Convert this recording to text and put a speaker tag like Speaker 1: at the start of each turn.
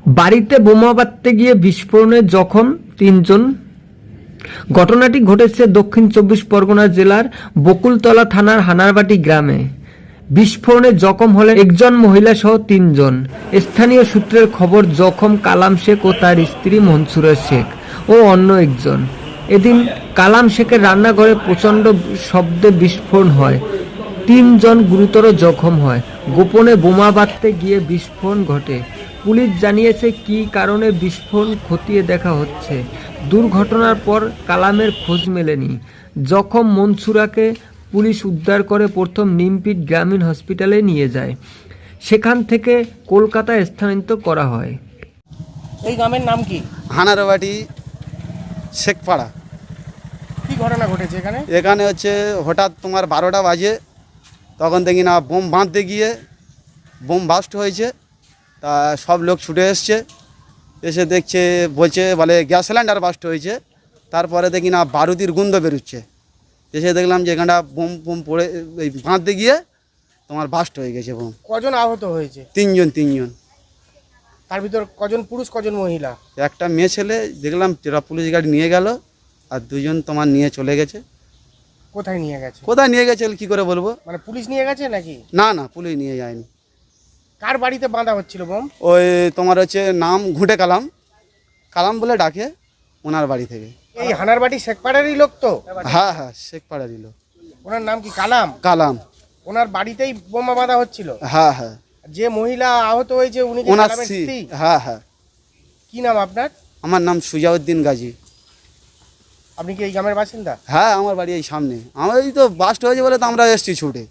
Speaker 1: বাড়িতে বোমা বাঁধতে গিয়ে বিস্ফোরণে জখম ৩ জন। ঘটনাটি ঘটেছে দক্ষিণ ২৪ পরগনা জেলার বকুলতলা থানার হানারবাটি গ্রামে। বিস্ফোরণে জখম হলেন একজন মহিলা সহ ৩ জন। স্থানীয় সূত্রের খবর, জখম কালাম শেখ ও তার স্ত্রী মনসুরা শেখ ও অন্য একজন। এদিন কালাম শেখের রান্নাঘরে প্রচণ্ড শব্দে বিস্ফোরণ হয়, ৩ জন গুরুতর জখম হয়। গোপনে বোমা বাঁধতে গিয়ে বিস্ফোরণ ঘটে। পুলিশ জানিয়েছে কী কারণে বিস্ফোরণ খতিয়ে দেখা হচ্ছে। দুর্ঘটনার পর কালামের খোঁজ মেলেনি। জখম মনসুরাকে পুলিশ উদ্ধার করে প্রথম নিমপিট গ্রামীণ হসপিটালে নিয়ে যায়। সেখান থেকে কলকাতায় স্থানান্তর করা হয়।
Speaker 2: এই গ্রামের নাম কি?
Speaker 3: হানারবাটি শেখপাড়া।
Speaker 2: কি ঘটনা ঘটেছে এখানে?
Speaker 3: এখানে হচ্ছে হঠাৎ তোমার 12টা বাজে, তখন দেখি না বোম বাঁধতে গিয়ে বোম বাস্ট হয়েছে। তা সব লোক ছুটে এসছে, এসে দেখছে, বলছে বলে গ্যাস সিলিন্ডার বাস্ট হয়েছে। তারপরে দেখি না বারুদির গন্ধ বেরোচ্ছে। এসে দেখলাম যে এখানটা বোম বোম পড়ে এই বাঁধতে গিয়ে তোমার বাস্ট হয়ে গেছে বোম।
Speaker 2: কজন আহত হয়েছে?
Speaker 3: 3 জন।
Speaker 2: তার ভিতর কজন পুরুষ কজন মহিলা?
Speaker 3: একটা মেয়ে ছেলে দেখলাম, যেটা পুলিশ গাড়ি নিয়ে গেল, আর 2 জন তোমার নিয়ে চলে গেছে।
Speaker 2: কোথায় নিয়ে গেছে?
Speaker 3: কোথায় নিয়ে গেছে কি করে বলবো?
Speaker 2: মানে পুলিশ নিয়ে গেছে নাকি?
Speaker 3: না পুলিশ নিয়ে যায়নি।
Speaker 2: কার বাড়িতে বাঁধা হচ্ছিল বোম?
Speaker 3: ওই তোমার হচ্ছে নাম ঘুঁটে কালাম বলে ডাকে, ওনার বাড়ি থেকে।
Speaker 2: এই হানারবাটি শেখপাড়ারই লোক তো?
Speaker 3: হ্যাঁ শেখপাড়া দিল।
Speaker 2: ওনার নাম কি? কালাম। ওনার বাড়িতেই বোমা বাঁধা হচ্ছিল?
Speaker 3: হ্যাঁ।
Speaker 2: যে মহিলা আহত হয়েছে উনি কি
Speaker 3: ওনার
Speaker 2: কালামের স্ত্রী?
Speaker 3: হ্যাঁ।
Speaker 2: কি নাম আপনার?
Speaker 3: আমার নাম সুজাউদ্দিন গাজী।
Speaker 2: আপনি কি এই গ্রামের বাসিন্দা?
Speaker 3: হ্যাঁ, আমার বাড়ি এই সামনে। আমার এই তো বাস্ট হয়েছে বলে তো আমরা এসছি ছুটে।